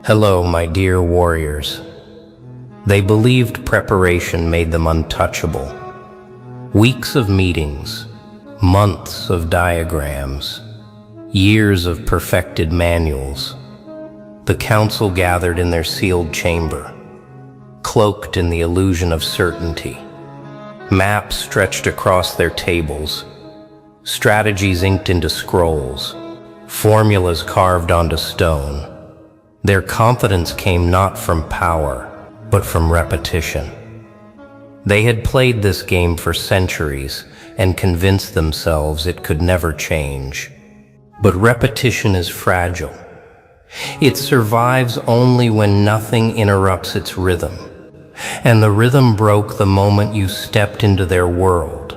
Hello, my dear warriors. They believed preparation made them untouchable. Weeks of meetings, months of diagrams, years of perfected manuals. The council gathered in their sealed chamber, cloaked in the illusion of certainty. Maps stretched across their tables, strategies inked into scrolls, formulas carved onto stone. Their confidence came not from power, but from repetition. They had played this game for centuries and convinced themselves it could never change. But repetition is fragile. It survives only when nothing interrupts its rhythm. And the rhythm broke the moment you stepped into their world.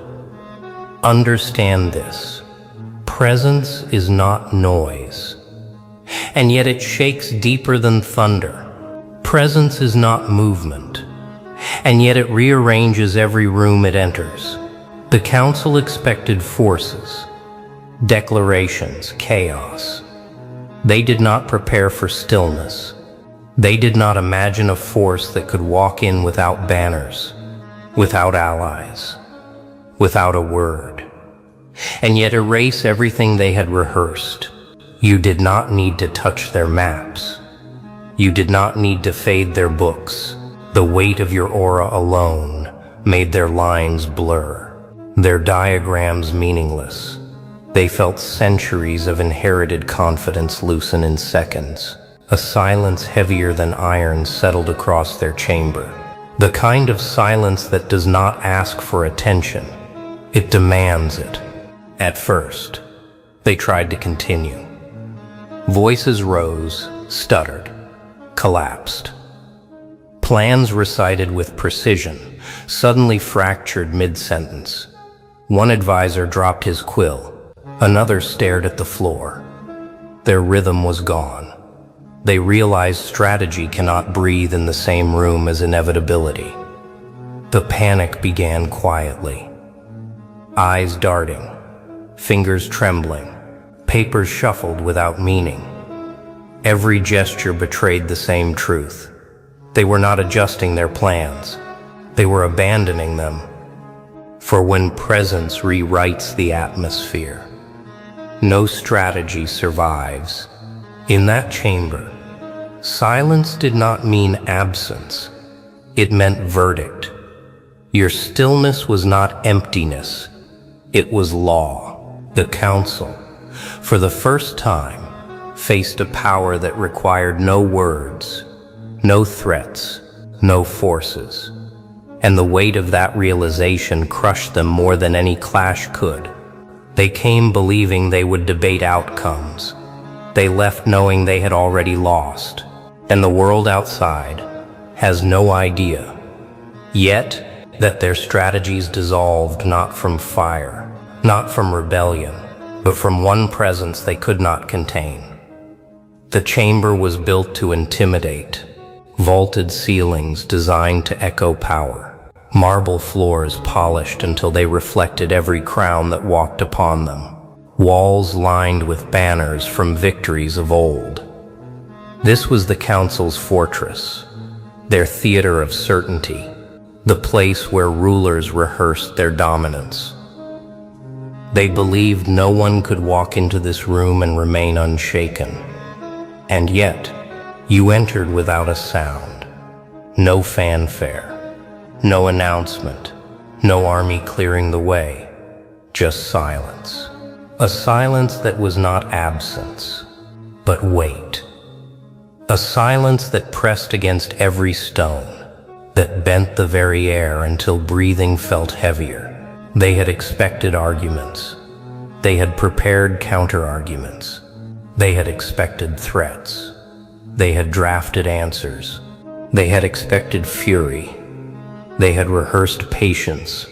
Understand this. Presence is not noise. And yet it shakes deeper than thunder. Presence is not movement. And yet it rearranges every room it enters. The council expected forces, declarations, chaos. They did not prepare for stillness. They did not imagine a force that could walk in without banners, without allies, without a word, and yet erase everything they had rehearsed. You did not need to touch their maps. You did not need to fade their books. The weight of your aura alone made their lines blur, their diagrams meaningless. They felt centuries of inherited confidence loosen in seconds. A silence heavier than iron settled across their chamber. The kind of silence that does not ask for attention. It demands it. At first, they tried to continue. Voices rose, stuttered, collapsed. Plans recited with precision suddenly fractured mid-sentence. One advisor dropped his quill. Another stared at the floor. Their rhythm was gone. They realized strategy cannot breathe in the same room as inevitability. The panic began quietly. Eyes darting, fingers trembling, papers shuffled without meaning. Every gesture betrayed the same truth. They were not adjusting their plans. They were abandoning them. For when presence rewrites the atmosphere, no strategy survives. In that chamber, silence did not mean absence. It meant verdict. Your stillness was not emptiness. It was law. The council, for the first time, faced a power that required no words, no threats, no forces. And the weight of that realization crushed them more than any clash could. They came believing they would debate outcomes. They left knowing they had already lost, and the world outside has no idea, yet, that their strategies dissolved not from fire, not from rebellion, but from one presence they could not contain. The chamber was built to intimidate, vaulted ceilings designed to echo power, marble floors polished until they reflected every crown that walked upon them. Walls lined with banners from victories of old. This was the council's fortress, their theater of certainty, the place where rulers rehearsed their dominance. They believed no one could walk into this room and remain unshaken. And yet, you entered without a sound, no fanfare, no announcement, no army clearing the way, just silence. A silence that was not absence, but weight. A silence that pressed against every stone, that bent the very air until breathing felt heavier. They had expected arguments. They had prepared counter-arguments. They had expected threats. They had drafted answers. They had expected fury. They had rehearsed patience.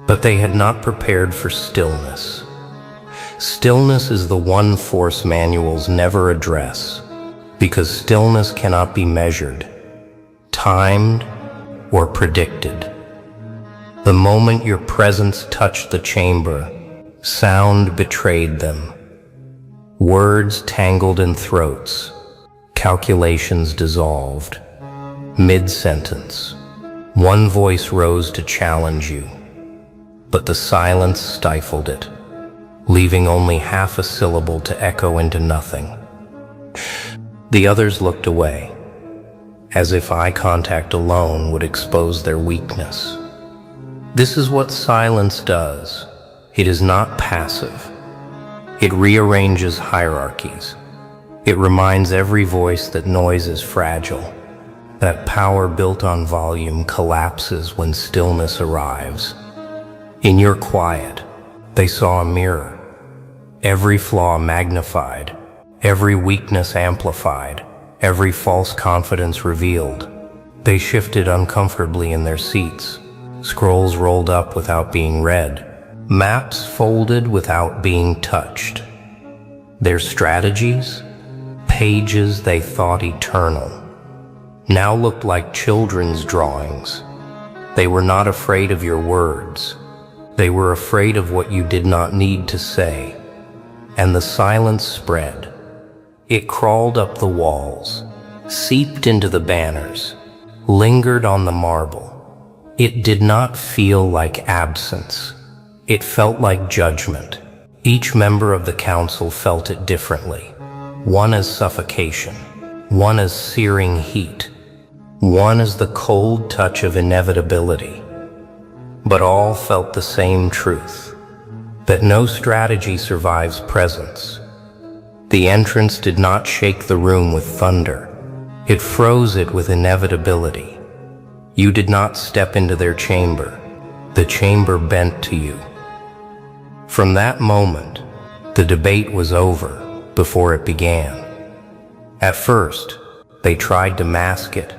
But they had not prepared for stillness. Stillness is the one force manuals never address, because stillness cannot be measured, timed, or predicted. The moment your presence touched the chamber, sound betrayed them. Words tangled in throats, Calculations dissolved. Mid-sentence, one voice rose to challenge you, but the silence stifled it, leaving only half a syllable to echo into nothing. The others looked away, as if eye contact alone would expose their weakness. This is what silence does. It is not passive. It rearranges hierarchies. It reminds every voice that noise is fragile, that power built on volume collapses when stillness arrives. In your quiet, they saw a mirror, every flaw magnified, every weakness amplified, every false confidence revealed. They shifted uncomfortably in their seats, scrolls rolled up without being read, maps folded without being touched. Their strategies, pages they thought eternal, now looked like children's drawings. They were not afraid of your words. They were afraid of what you did not need to say. And the silence spread. It crawled up the walls, seeped into the banners, lingered on the marble. It did not feel like absence. It felt like judgment. Each member of the council felt it differently. One as suffocation, one as searing heat, one as the cold touch of inevitability. But all felt the same truth, that no strategy survives presence. The entrance did not shake the room with thunder. It froze it with inevitability. You did not step into their chamber. The chamber bent to you. From that moment, the debate was over before it began. At first, they tried to mask it.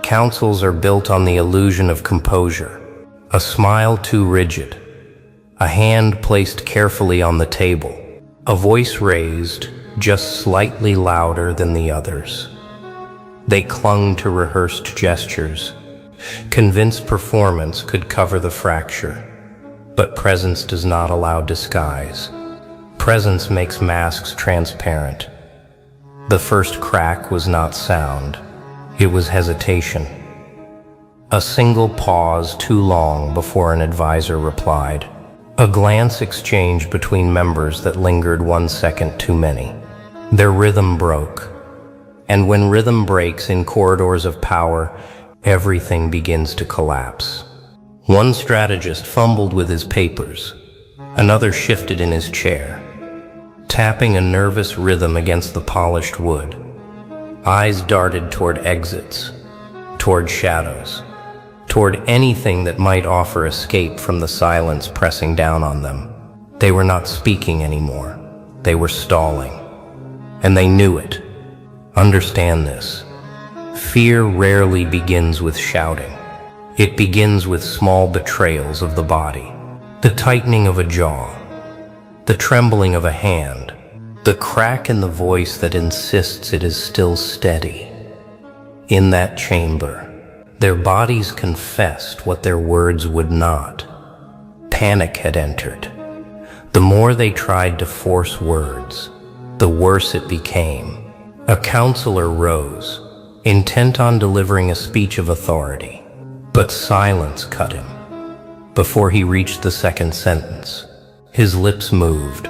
Councils are built on the illusion of composure. A smile too rigid, a hand placed carefully on the table, a voice raised just slightly louder than the others. They clung to rehearsed gestures, convinced performance could cover the fracture. But presence does not allow disguise. Presence makes masks transparent. The first crack was not sound, it was hesitation. A single pause too long before an advisor replied. A glance exchanged between members that lingered 1 second too many. Their rhythm broke. And when rhythm breaks in corridors of power, everything begins to collapse. One strategist fumbled with his papers. Another shifted in his chair, tapping a nervous rhythm against the polished wood. Eyes darted toward exits, toward shadows, toward anything that might offer escape from the silence pressing down on them. They were not speaking anymore. They were stalling. And they knew it. Understand this. Fear rarely begins with shouting. It begins with small betrayals of the body. The tightening of a jaw, the trembling of a hand, the crack in the voice that insists it is still steady. In that chamber, their bodies confessed what their words would not. Panic had entered. The more they tried to force words, the worse it became. A counselor rose, intent on delivering a speech of authority, but silence cut him. Before he reached the second sentence, his lips moved,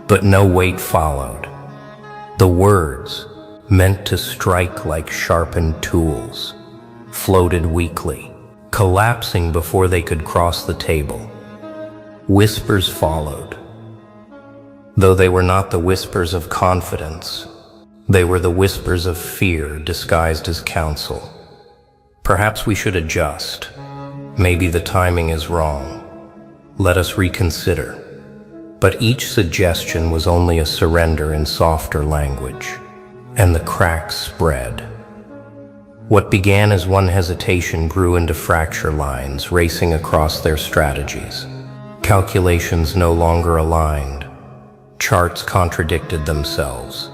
but no weight followed. The words, meant to strike like sharpened tools, floated weakly, collapsing before they could cross the table. Whispers followed. Though they were not the whispers of confidence, they were the whispers of fear disguised as counsel. Perhaps we should adjust. Maybe the timing is wrong. Let us reconsider. But each suggestion was only a surrender in softer language, and the cracks spread. What began as one hesitation grew into fracture lines racing across their strategies. Calculations no longer aligned. Charts contradicted themselves.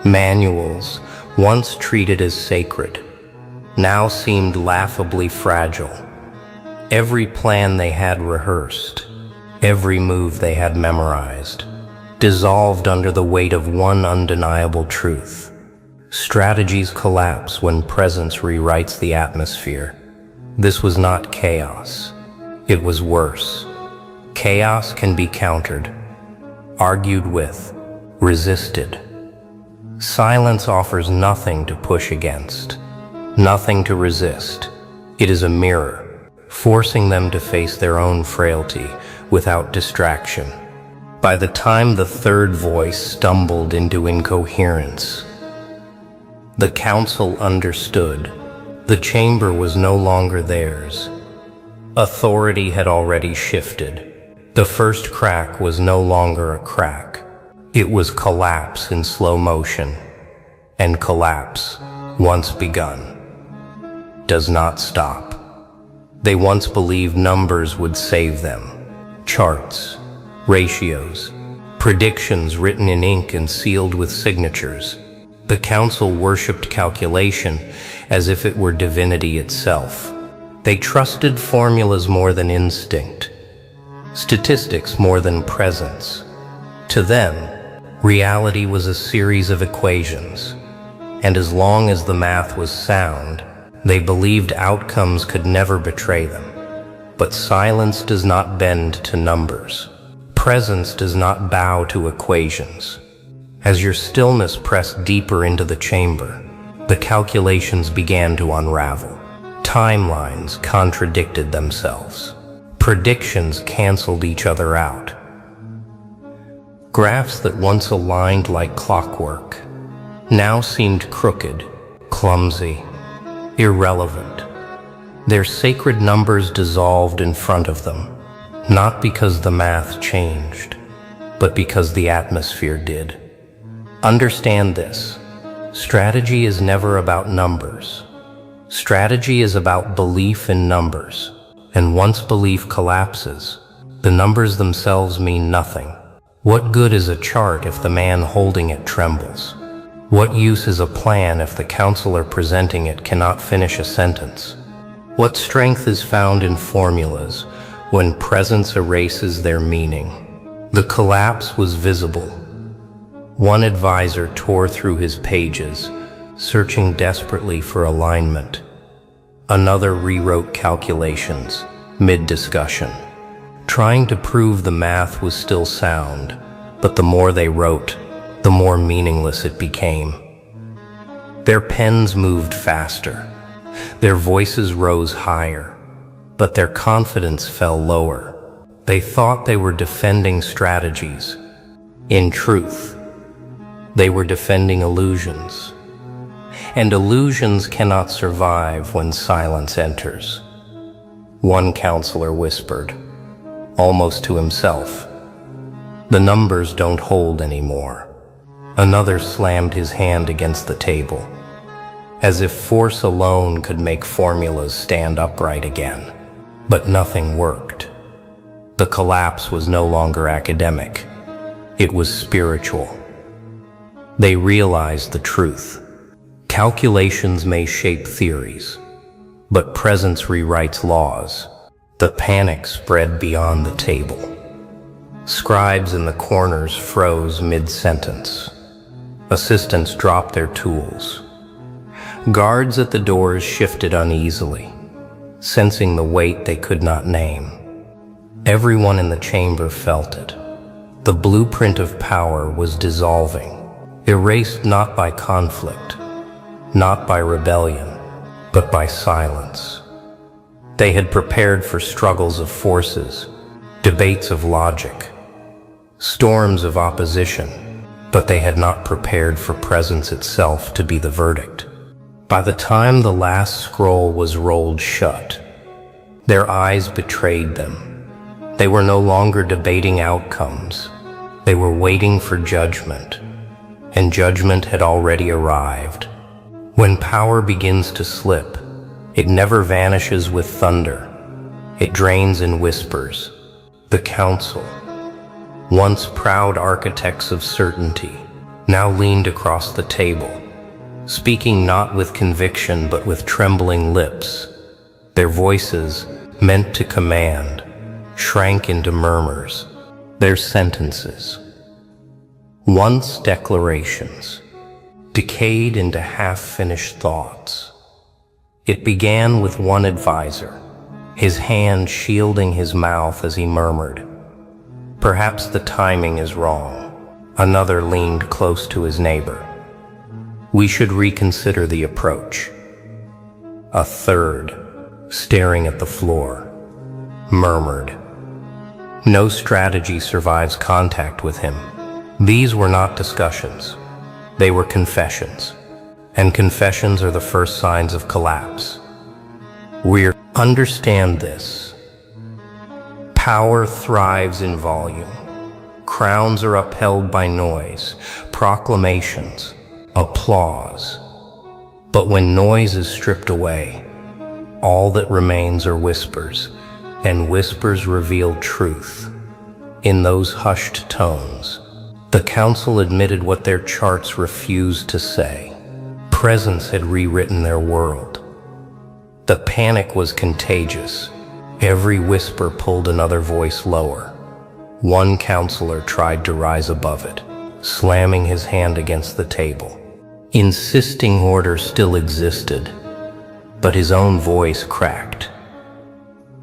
Manuals, once treated as sacred, now seemed laughably fragile. Every plan they had rehearsed, every move they had memorized, dissolved under the weight of one undeniable truth. Strategies collapse when presence rewrites the atmosphere. This was not chaos. It was worse. Chaos can be countered, argued with, resisted. Silence offers nothing to push against, nothing to resist. It is a mirror, forcing them to face their own frailty without distraction. By the time the third voice stumbled into incoherence, the council understood. The chamber was no longer theirs. Authority had already shifted. The first crack was no longer a crack. It was collapse in slow motion. And collapse, once begun, does not stop. They once believed numbers would save them. Charts, ratios, predictions written in ink and sealed with signatures. The council worshipped calculation as if it were divinity itself. They trusted formulas more than instinct, statistics more than presence. To them, reality was a series of equations, and as long as the math was sound, they believed outcomes could never betray them. But silence does not bend to numbers. Presence does not bow to equations. As your stillness pressed deeper into the chamber, the calculations began to unravel. Timelines contradicted themselves. Predictions canceled each other out. Graphs that once aligned like clockwork now seemed crooked, clumsy, irrelevant. Their sacred numbers dissolved in front of them, not because the math changed, but because the atmosphere did. Understand this. Strategy is never about numbers. Strategy is about belief in numbers. And once belief collapses, the numbers themselves mean nothing. What good is a chart if the man holding it trembles? What use is a plan if the counselor presenting it cannot finish a sentence? What strength is found in formulas when presence erases their meaning? The collapse was visible. One advisor tore through his pages, searching desperately for alignment. Another rewrote calculations, mid-discussion, trying to prove the math was still sound, but the more they wrote, the more meaningless it became. Their pens moved faster, their voices rose higher, but their confidence fell lower. They thought they were defending strategies. In truth, they were defending illusions. And illusions cannot survive when silence enters. One counselor whispered, almost to himself, "The numbers don't hold anymore." Another slammed his hand against the table, as if force alone could make formulas stand upright again. But nothing worked. The collapse was no longer academic. It was spiritual. They realized the truth. Calculations may shape theories, but presence rewrites laws. The panic spread beyond the table. Scribes in the corners froze mid-sentence. Assistants dropped their tools. Guards at the doors shifted uneasily, sensing the weight they could not name. Everyone in the chamber felt it. The blueprint of power was dissolving, erased not by conflict, not by rebellion, but by silence. They had prepared for struggles of forces, debates of logic, storms of opposition, but they had not prepared for presence itself to be the verdict. By the time the last scroll was rolled shut, their eyes betrayed them. They were no longer debating outcomes. They were waiting for judgment, and judgment had already arrived. When power begins to slip, it never vanishes with thunder. It drains in whispers. The council, once proud architects of certainty, now leaned across the table, speaking not with conviction but with trembling lips. Their voices, meant to command, shrank into murmurs. Their sentences, once declarations, decayed into half-finished thoughts. It began with one advisor, his hand shielding his mouth as he murmured, "Perhaps the timing is wrong." Another leaned close to his neighbor. "We should reconsider the approach." A third, staring at the floor, murmured, "No strategy survives contact with him." These were not discussions. They were confessions. And confessions are the first signs of collapse. Understand this. Power thrives in volume. Crowns are upheld by noise, proclamations, applause. But when noise is stripped away, all that remains are whispers, and whispers reveal truth. In those hushed tones, the council admitted what their charts refused to say. Presence had rewritten their world. The panic was contagious. Every whisper pulled another voice lower. One counselor tried to rise above it, slamming his hand against the table, insisting order still existed, but his own voice cracked.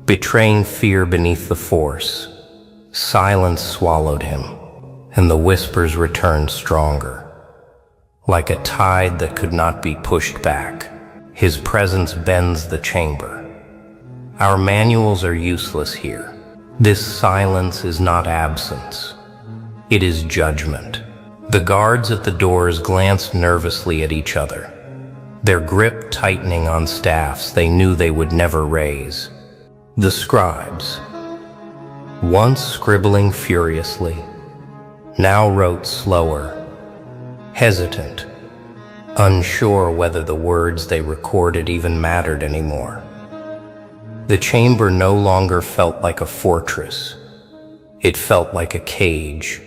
Betraying fear beneath the force, silence swallowed him, and the whispers returned stronger. Like a tide that could not be pushed back, his presence bends the chamber. Our manuals are useless here. This silence is not absence. It is judgment. The guards at the doors glanced nervously at each other, their grip tightening on staffs they knew they would never raise. The scribes, once scribbling furiously, now wrote slower, hesitant, unsure whether the words they recorded even mattered anymore. The chamber no longer felt like a fortress. It felt like a cage.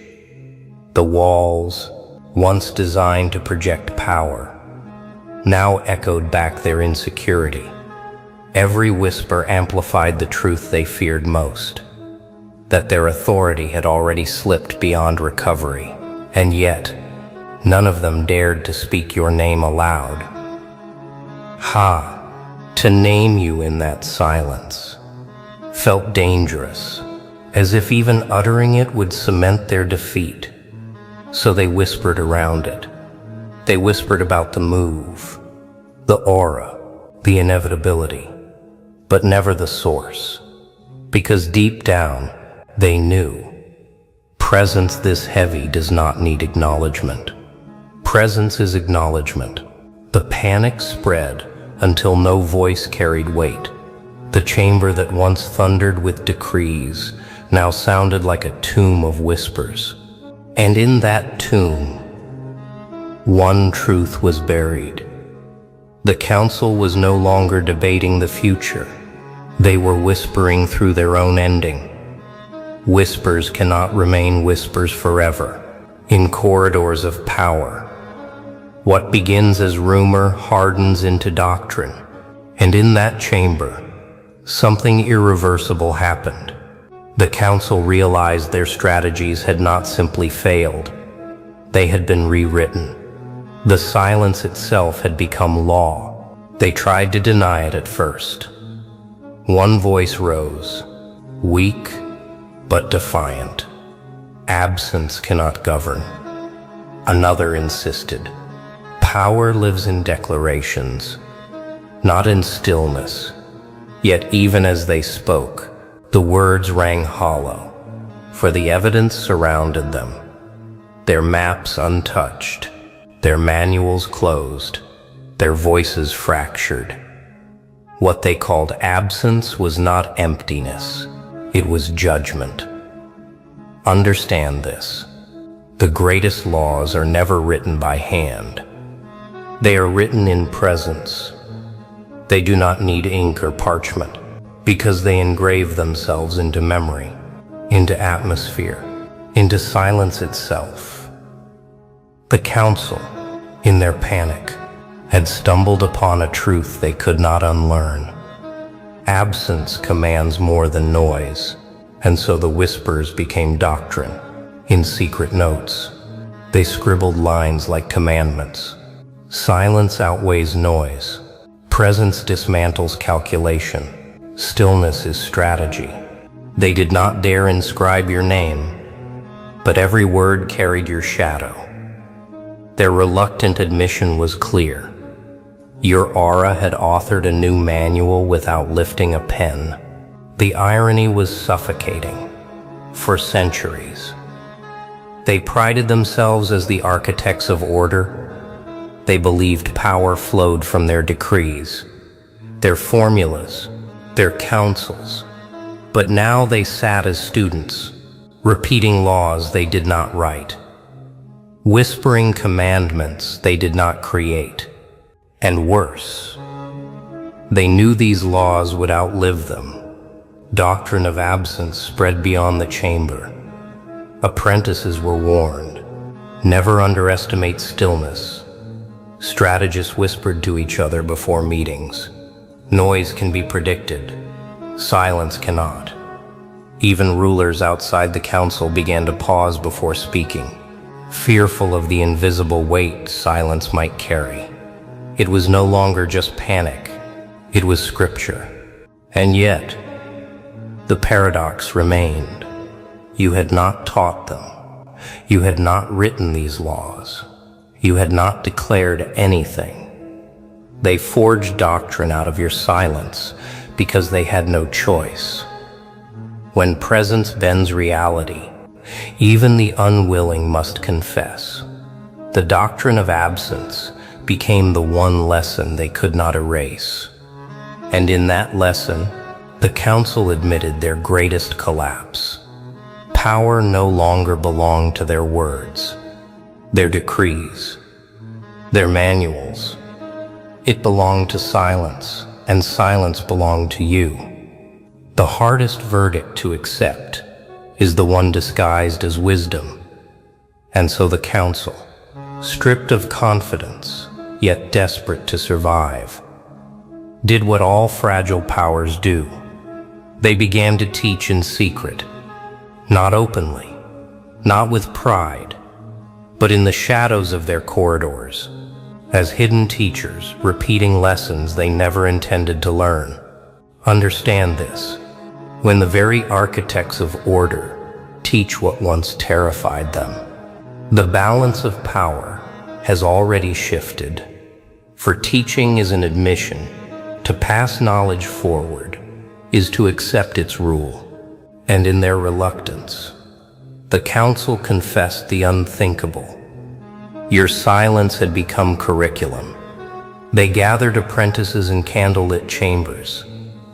The walls, once designed to project power, now echoed back their insecurity. Every whisper amplified the truth they feared most, that their authority had already slipped beyond recovery, and yet, none of them dared to speak your name aloud. To name you in that silence felt dangerous, as if even uttering it would cement their defeat. So they whispered around it. They whispered about the move, the aura, the inevitability, but never the source. Because deep down, they knew presence this heavy does not need acknowledgement. Presence is acknowledgement. The panic spread until no voice carried weight. The chamber that once thundered with decrees now sounded like a tomb of whispers. And in that tomb, one truth was buried. The council was no longer debating the future. They were whispering through their own ending. Whispers cannot remain whispers forever. In corridors of power, what begins as rumor hardens into doctrine. And in that chamber, something irreversible happened. The council realized their strategies had not simply failed. They had been rewritten. The silence itself had become law. They tried to deny it at first. One voice rose, weak but defiant. Absence cannot govern. Another insisted. Power lives in declarations, not in stillness. Yet even as they spoke, the words rang hollow, for the evidence surrounded them. Their maps untouched, their manuals closed, their voices fractured. What they called absence was not emptiness, it was judgment. Understand this. The greatest laws are never written by hand. They are written in presence. They do not need ink or parchment, because they engrave themselves into memory, into atmosphere, into silence itself. The council, in their panic, had stumbled upon a truth they could not unlearn. Absence commands more than noise, and so the whispers became doctrine. In secret notes, they scribbled lines like commandments, Silence outweighs noise. Presence dismantles calculation. Stillness is strategy. They did not dare inscribe your name, but every word carried your shadow. Their reluctant admission was clear. Your aura had authored a new manual without lifting a pen. The irony was suffocating. For centuries, they prided themselves as the architects of order. They believed power flowed from their decrees, their formulas, their counsels. But now they sat as students, repeating laws they did not write, whispering commandments they did not create. And worse, they knew these laws would outlive them. Doctrine of absence spread beyond the chamber. Apprentices were warned, never underestimate stillness. Strategists whispered to each other before meetings. Noise can be predicted, silence cannot. Even rulers outside the council began to pause before speaking, fearful of the invisible weight silence might carry. It was no longer just panic, it was scripture. And yet, the paradox remained. You had not taught them. You had not written these laws. You had not declared anything. They forged doctrine out of your silence because they had no choice. When presence bends reality, even the unwilling must confess. The doctrine of absence became the one lesson they could not erase. And in that lesson, the council admitted their greatest collapse. Power no longer belonged to their words, their decrees, their manuals. It belonged to silence, and silence belonged to you. The hardest verdict to accept is the one disguised as wisdom. And so the council, stripped of confidence, yet desperate to survive, did what all fragile powers do. They began to teach in secret, not openly, not with pride, but in the shadows of their corridors, as hidden teachers repeating lessons they never intended to learn. Understand this: when the very architects of order teach what once terrified them, the balance of power has already shifted. For teaching is an admission. To pass knowledge forward is to accept its rule. And in their reluctance, the council confessed the unthinkable. Your silence had become curriculum. They gathered apprentices in candlelit chambers,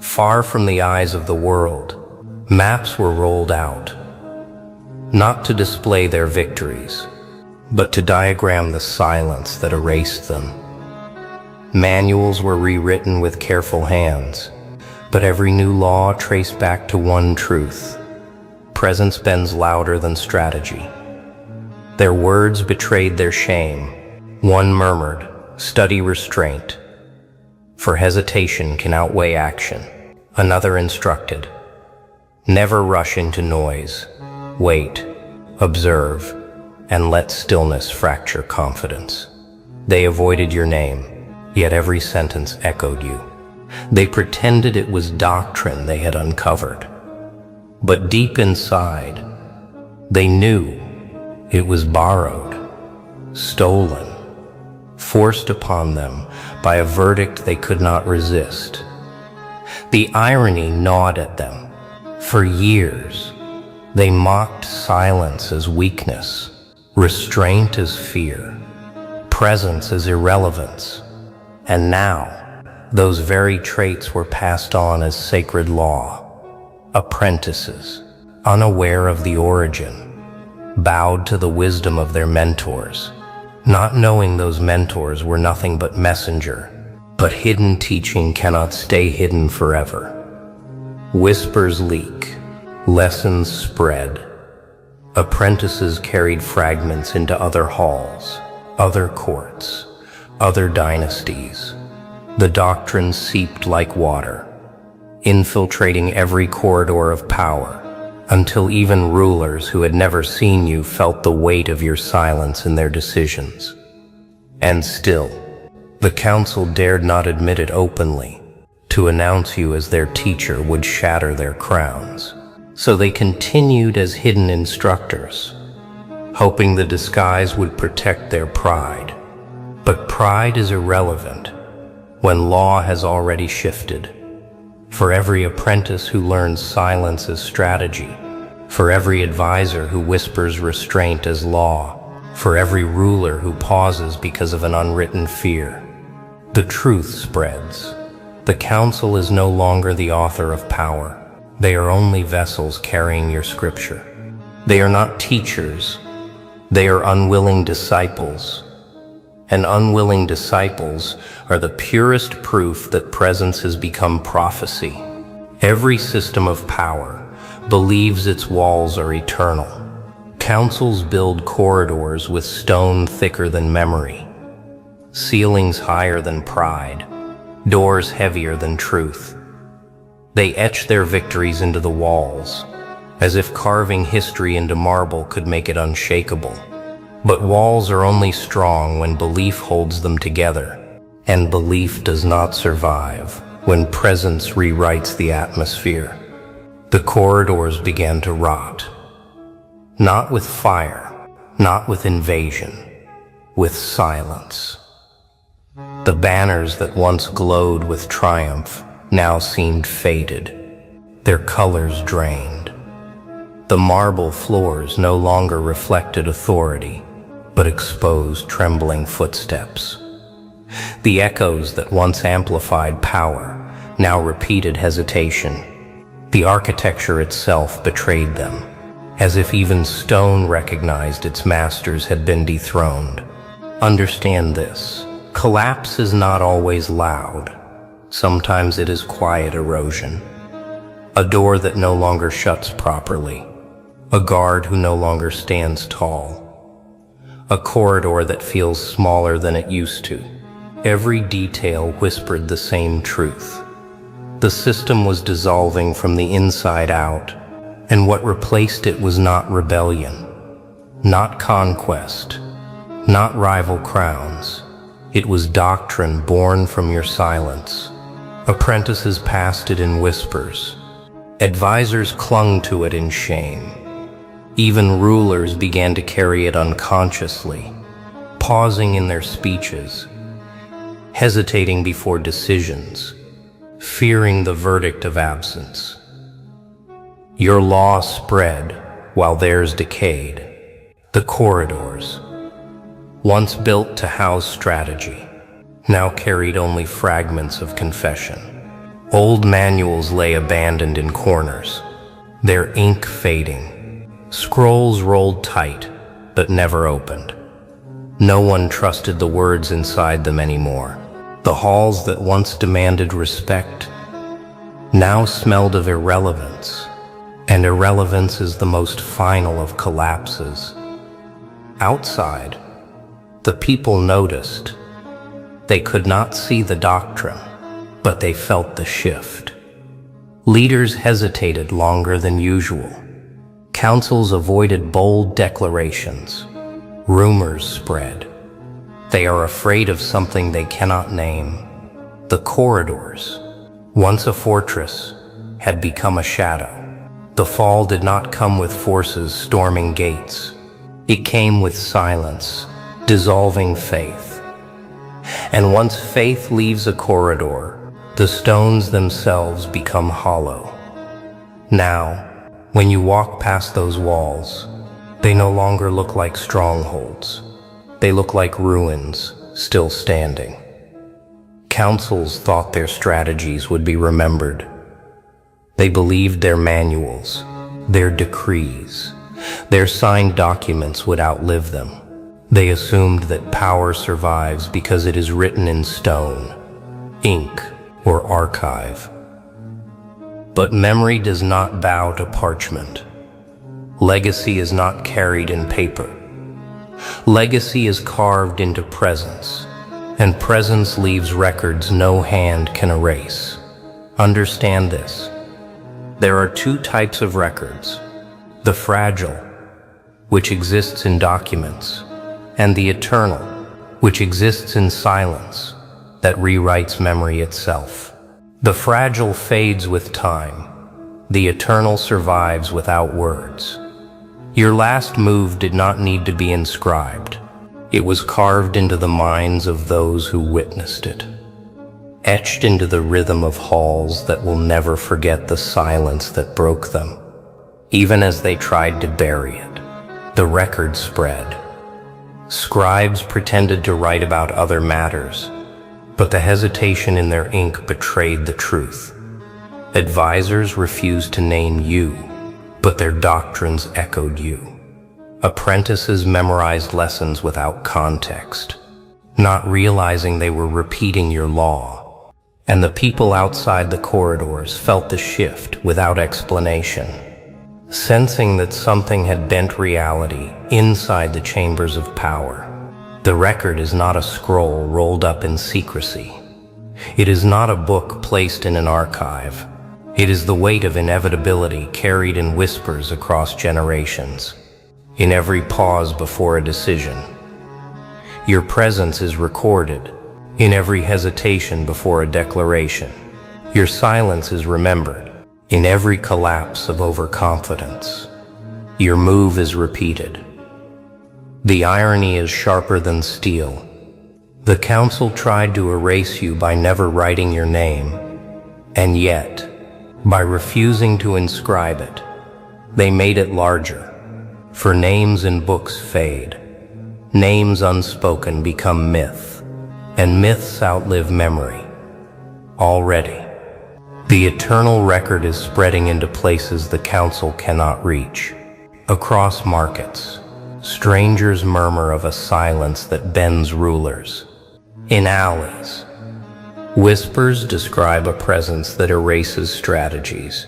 far from the eyes of the world. Maps were rolled out, not to display their victories, but to diagram the silence that erased them. Manuals were rewritten with careful hands, but every new law traced back to one truth: presence bends louder than strategy. Their words betrayed their shame. One murmured, "Study restraint, for hesitation can outweigh action." Another instructed, "Never rush into noise. Wait, observe, and let stillness fracture confidence." They avoided your name, yet every sentence echoed you. They pretended it was doctrine they had uncovered. But deep inside, they knew it was borrowed, stolen, forced upon them by a verdict they could not resist. The irony gnawed at them. For years, they mocked silence as weakness, restraint as fear, presence as irrelevance. And now, those very traits were passed on as sacred law. Apprentices, unaware of the origin, bowed to the wisdom of their mentors, not knowing those mentors were nothing but messenger. But hidden teaching cannot stay hidden forever. Whispers leak, lessons spread. Apprentices carried fragments into other halls, other courts, other dynasties. The doctrine seeped like water, infiltrating every corridor of power, until even rulers who had never seen you felt the weight of your silence in their decisions. And still, The council dared not admit it openly. To announce you as their teacher would shatter their crowns. So they continued as hidden instructors, hoping the disguise would protect their pride. But pride is irrelevant when law has already shifted. For every apprentice who learns silence as strategy, for every advisor who whispers restraint as law, for every ruler who pauses because of an unwritten fear, the truth spreads. The council is no longer the author of power. They are only vessels carrying your scripture. They are not teachers. They are unwilling disciples. And unwilling disciples are the purest proof that presence has become prophecy. Every system of power believes its walls are eternal. Councils build corridors with stone thicker than memory, ceilings higher than pride, doors heavier than truth. They etch their victories into the walls, as if carving history into marble could make it unshakable. But walls are only strong when belief holds them together, and belief does not survive when presence rewrites the atmosphere. The corridors began to rot, not with fire, not with invasion, with silence. The banners that once glowed with triumph now seemed faded, their colors drained. The marble floors no longer reflected authority, but exposed trembling footsteps. The echoes that once amplified power now repeated hesitation. The architecture itself betrayed them, as if even stone recognized its masters had been dethroned. Understand this: collapse is not always loud. Sometimes it is quiet erosion. A door that no longer shuts properly. A guard who no longer stands tall. A corridor that feels smaller than it used to. Every detail whispered the same truth. The system was dissolving from the inside out, and what replaced it was not rebellion, not conquest, not rival crowns. It was doctrine born from your silence. Apprentices passed it in whispers. Advisors clung to it in shame. Even rulers began to carry it unconsciously, pausing in their speeches, hesitating before decisions, fearing the verdict of absence. Your law spread while theirs decayed. The corridors, once built to house strategy, now carried only fragments of confession. Old manuals lay abandoned in corners, their ink fading. Scrolls rolled tight, but never opened. No one trusted the words inside them anymore. The halls that once demanded respect now smelled of irrelevance, and irrelevance is the most final of collapses. Outside, the people noticed. They could not see the doctrine, but they felt the shift. Leaders hesitated longer than usual. Councils avoided bold declarations. Rumors spread. They are afraid of something they cannot name. The corridors, once a fortress, had become a shadow. The fall did not come with forces storming gates. It came with silence, dissolving faith. And once faith leaves a corridor, the stones themselves become hollow. Now, when you walk past those walls, they no longer look like strongholds. They look like ruins, still standing. Councils thought their strategies would be remembered. They believed their manuals, their decrees, their signed documents would outlive them. They assumed that power survives because it is written in stone, ink, or archive. But memory does not bow to parchment. Legacy is not carried in paper. Legacy is carved into presence, and presence leaves records no hand can erase. Understand this. There are two types of records: the fragile, which exists in documents, and the eternal, which exists in silence. that rewrites memory itself. The fragile fades with time. The eternal survives without words. Your last move did not need to be inscribed. It was carved into the minds of those who witnessed it, etched into the rhythm of halls that will never forget the silence that broke them. Even as they tried to bury it, the record spread. Scribes pretended to write about other matters, but the hesitation in their ink betrayed the truth. Advisors refused to name you, but their doctrines echoed you. Apprentices memorized lessons without context, not realizing they were repeating your law. And the people outside the corridors felt the shift without explanation, sensing that something had bent reality inside the chambers of power. The record is not a scroll rolled up in secrecy. It is not a book placed in an archive. It is the weight of inevitability carried in whispers across generations. In every pause before a decision, your presence is recorded. In every hesitation before a declaration, your silence is remembered. In every collapse of overconfidence, your move is repeated. The irony is sharper than steel. The council tried to erase you by never writing your name, and yet, by refusing to inscribe it, they made it larger. For names in books fade, names unspoken become myth, and myths outlive memory. Already, the eternal record is spreading into places the council cannot reach. Across markets, strangers murmur of a silence that bends rulers. In alleys, whispers describe a presence that erases strategies.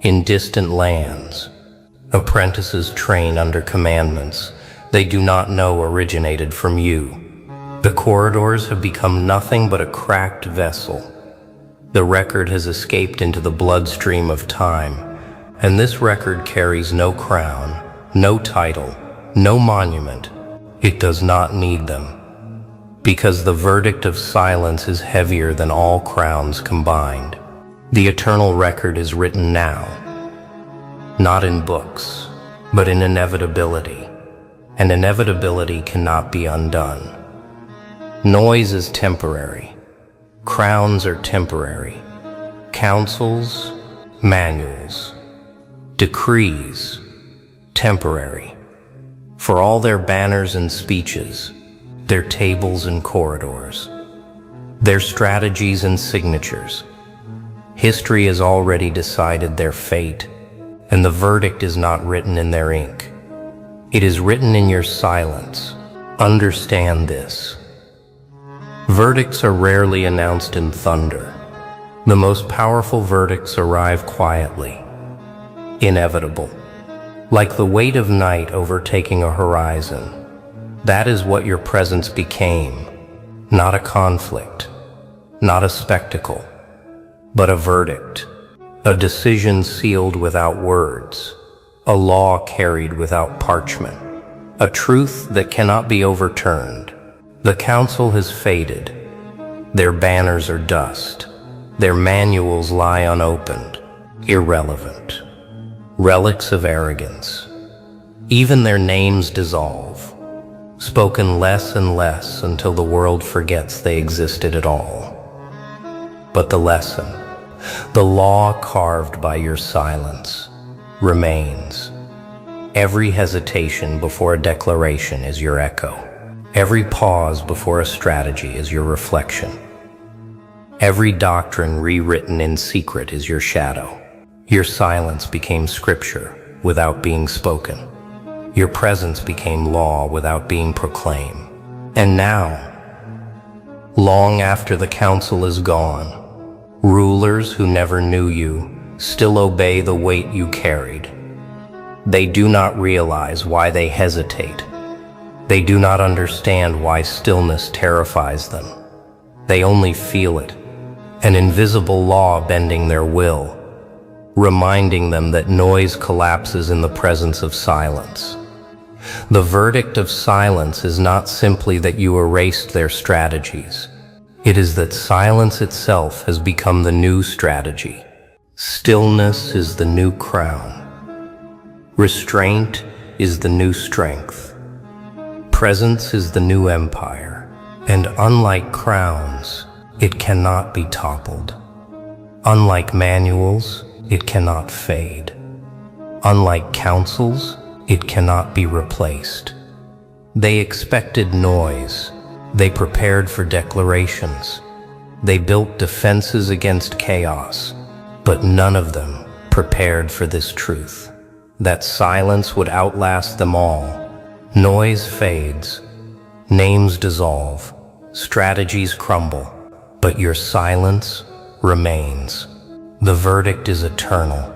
In distant lands, apprentices train under commandments they do not know originated from you. The corridors have become nothing but a cracked vessel. The record has escaped into the bloodstream of time, and this record carries no crown, no title, no monument. It does not need them, because the verdict of silence is heavier than all crowns combined. The eternal record is written now, not in books, but in inevitability, and inevitability cannot be undone. Noise is temporary. Crowns are temporary. Councils, manuals, decrees, temporary. For all their banners and speeches, their tables and corridors, their strategies and signatures, history has already decided their fate. And the verdict is not written in their ink. It is written in your silence. Understand this. Verdicts are rarely announced in thunder. The most powerful verdicts arrive quietly, inevitable, like the weight of night overtaking a horizon. That is what your presence became, not a conflict, not a spectacle, but a verdict. A decision sealed without words, a law carried without parchment, a truth that cannot be overturned. The council has faded. Their banners are dust. Their manuals lie unopened, irrelevant, relics of arrogance. Even their names dissolve, spoken less and less until the world forgets they existed at all. But the lesson, the law carved by your silence, remains. Every hesitation before a declaration is your echo. Every pause before a strategy is your reflection. Every doctrine rewritten in secret is your shadow. Your silence became scripture without being spoken. Your presence became law without being proclaimed. And now, long after the council is gone, rulers who never knew you still obey the weight you carried. They do not realize why they hesitate. They do not understand why stillness terrifies them. They only feel it, an invisible law bending their will, reminding them that noise collapses in the presence of silence. The verdict of silence is not simply that you erased their strategies. It is that silence itself has become the new strategy. Stillness is the new crown. Restraint is the new strength. Presence is the new empire. And unlike crowns, it cannot be toppled. Unlike manuals, it cannot fade. Unlike counsels, it cannot be replaced. They expected noise. They prepared for declarations. They built defenses against chaos, but none of them prepared for this truth, that silence would outlast them all. Noise fades, names dissolve, strategies crumble, but your silence remains. The verdict is eternal.